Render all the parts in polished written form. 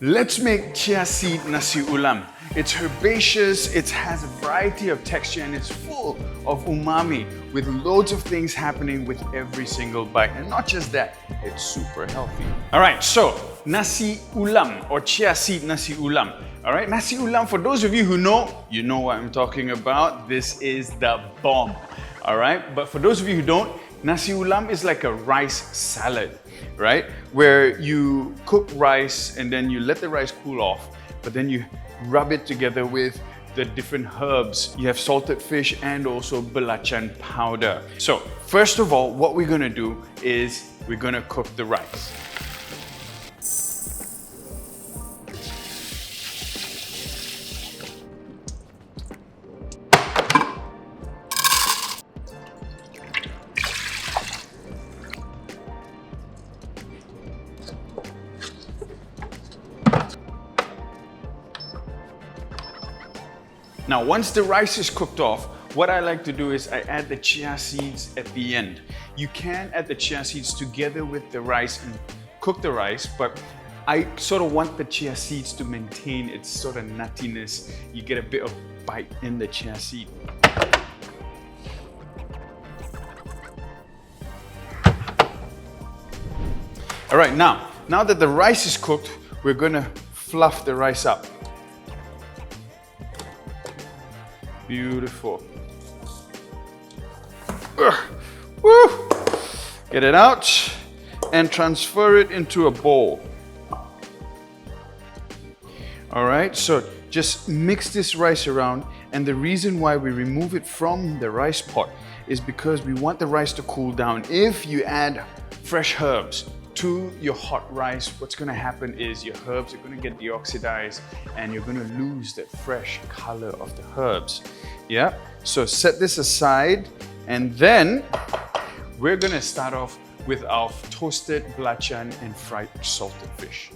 Let's make chia seed nasi ulam. It's herbaceous, it has a variety of texture, and it's full of umami with loads of things happening with every single bite. And not just that, it's super healthy. All right, so nasi ulam or chia seed nasi ulam. All right, nasi ulam, for those of you who know, you know what I'm talking about. This is the bomb. All right, but for those of you who don't, nasi ulam is like a rice salad, right? Where you cook rice and then you let the rice cool off, but then you rub it together with the different herbs. You have salted fish and also belacan powder. So first of all, what we're gonna do is we're gonna cook the rice. Now, once the rice is cooked off, what I like to do is I add the chia seeds at the end. You can add the chia seeds together with the rice and cook the rice, but I sort of want the chia seeds to maintain its sort of nuttiness. You get a bit of bite in the chia seed. All right, now that the rice is cooked, we're gonna fluff the rice up. Beautiful. Woo! Get it out and transfer it into a bowl. All right, so just mix this rice around, and the reason why we remove it from the rice pot is because we want the rice to cool down. If you add fresh herbs to your hot rice, what's going to happen is your herbs are going to get deoxidized and you're going to lose that fresh color of the herbs. Yeah, so set this aside, and then we're going to start off with our toasted belacan and fried salted fish.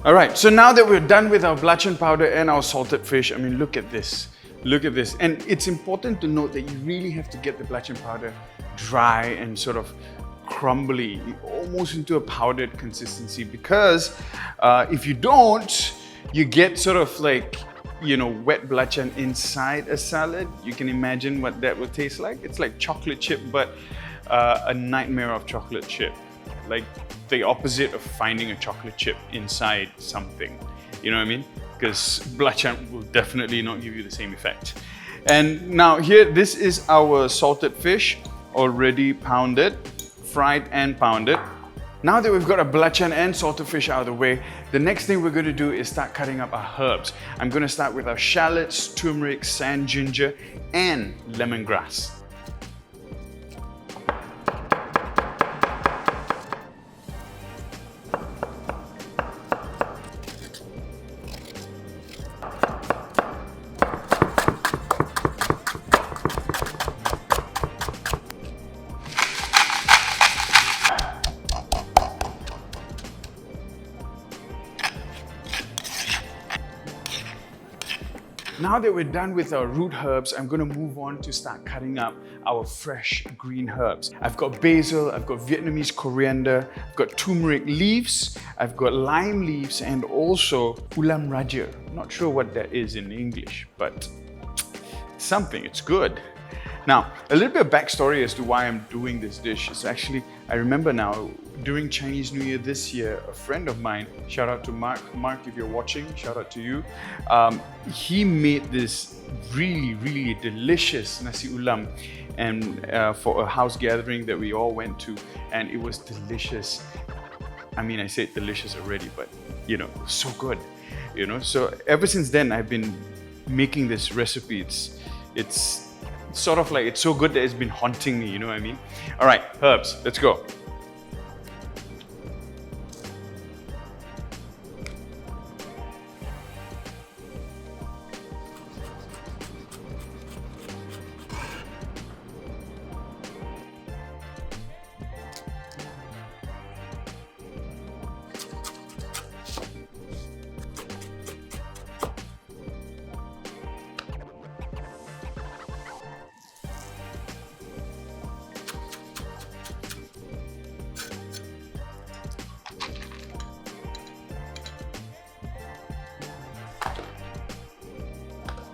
All right, so now that we're done with our belacan powder and our salted fish, I mean, look at this. Look at this. And it's important to note that you really have to get the belacan powder dry and sort of crumbly, almost into a powdered consistency, because if you don't, you get sort of like, you know, wet belacan inside a salad. You can imagine what that would taste like. It's like chocolate chip, but a nightmare of chocolate chip. Like the opposite of finding a chocolate chip inside something. You know what I mean? Because belacan will definitely not give you the same effect. And now here, this is our salted fish, already pounded, fried and pounded. Now that we've got our belacan and salted fish out of the way, the next thing we're going to do is start cutting up our herbs. I'm going to start with our shallots, turmeric, sand ginger, and lemongrass. Now that we're done with our root herbs, I'm going to move on to start cutting up our fresh green herbs. I've got basil, I've got Vietnamese coriander, I've got turmeric leaves, I've got lime leaves, and also Ulam Raja. Not sure what that is in English, but it's something, it's good. Now, a little bit of backstory as to why I'm doing this dish is actually, I remember now, during Chinese New Year this year, a friend of mine, shout out to Mark. Mark, if you're watching, shout out to you. He made this really delicious nasi ulam, and for a house gathering that we all went to, and it was delicious. I mean, I said delicious already, but you know, it was so good. You know, so ever since then, I've been making this recipe. It's sort of like, it's so good that it's been haunting me, you know what I mean? All right, herbs, let's go.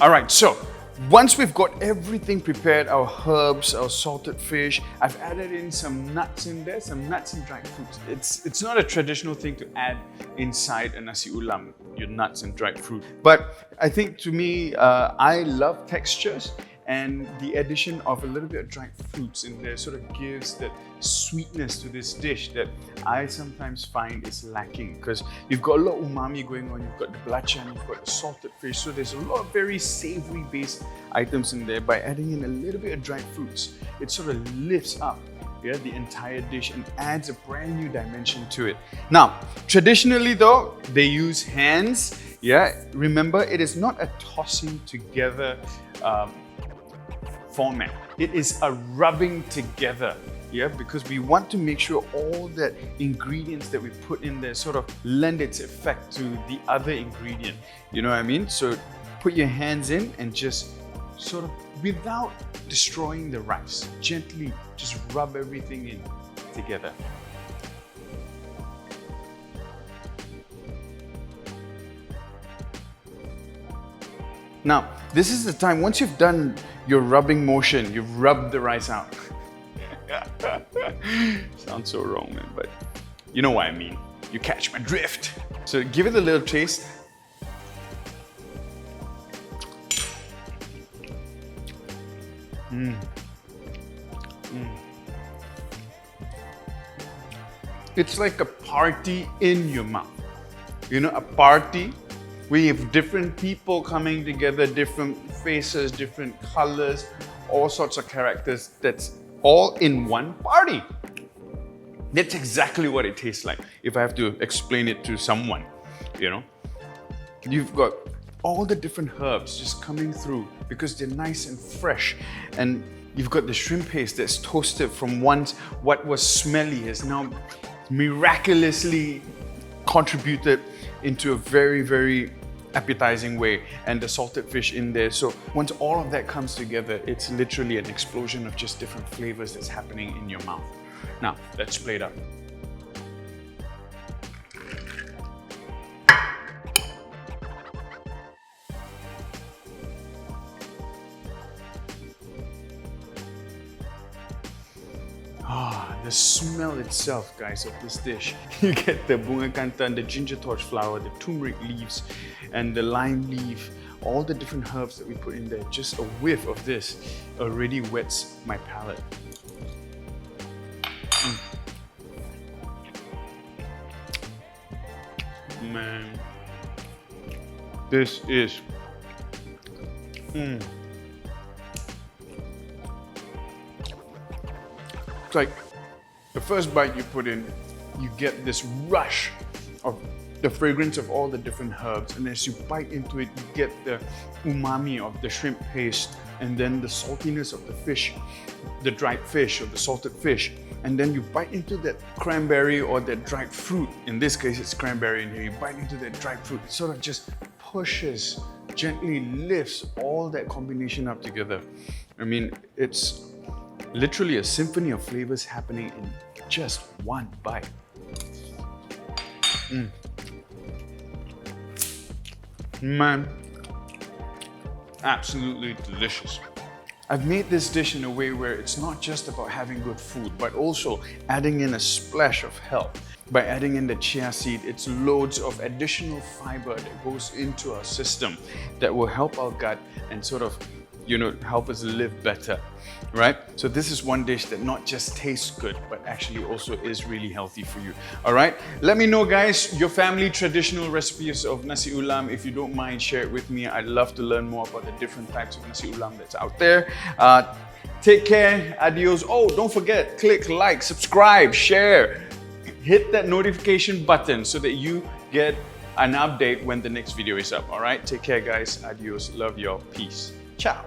All right, so once we've got everything prepared, our herbs, our salted fish, I've added in some nuts in there, some nuts and dried fruits. It's not a traditional thing to add inside a nasi ulam, your nuts and dried fruit. But I think to me, I love textures, and the addition of a little bit of dried fruits in there sort of gives that sweetness to this dish that I sometimes find is lacking, because you've got a lot of umami going on, you've got the belacan, you've got the salted fish, so there's a lot of very savory based items in there. By adding in a little bit of dried fruits, it sort of lifts up the entire dish and adds a brand new dimension to it. Now, traditionally though, they use hands. Remember, it is not a tossing together format. It is a rubbing together, because we want to make sure all that ingredients that we put in there sort of lend its effect to the other ingredient. You know what I mean? So put your hands in and just sort of, without destroying the rice, gently just rub everything in together. Now, this is the time, once you've done your rubbing motion, you've rubbed the rice out. Sounds so wrong, man, but you know what I mean. You catch my drift. So give it a little taste. It's like a party in your mouth. You know, a party. We have different people coming together, different faces, different colors, all sorts of characters. That's all in one party. That's exactly what it tastes like, if I have to explain it to someone, you know. You've got all the different herbs just coming through because they're nice and fresh. And you've got the shrimp paste that's toasted from once what was smelly has now miraculously contributed into a very, very appetizing way, and the salted fish in there. So once all of that comes together, it's literally an explosion of just different flavors that's happening in your mouth. Now, let's plate up. The smell itself, guys, of this dish. You get the Bunga Kantan, the ginger torch flower, the turmeric leaves, and the lime leaf, all the different herbs that we put in there. Just a whiff of this already wets my palate. Man, this is it's like the first bite you put in, you get this rush of the fragrance of all the different herbs, and as you bite into it, you get the umami of the shrimp paste, and then the saltiness of the fish, the dried fish or the salted fish, and then you bite into that cranberry or that dried fruit. In this case, it's cranberry in here. You bite into that dried fruit, it sort of just pushes, gently lifts all that combination up together. I mean, it's literally a symphony of flavors happening in just one bite. Man, absolutely delicious. I've made this dish in a way where it's not just about having good food, but also adding in a splash of health. By adding in the chia seed, it's loads of additional fiber that goes into our system that will help our gut and sort of, you know, help us live better, right? So this is one dish that not just tastes good, but actually also is really healthy for you, all right? Let me know, guys, your family traditional recipes of nasi ulam. If you don't mind, share it with me. I'd love to learn more about the different types of nasi ulam that's out there. Take care, adios. Oh, don't forget, click like, subscribe, share, hit that notification button so that you get an update when the next video is up, all right? Take care, guys, adios, love y'all, peace. Ciao.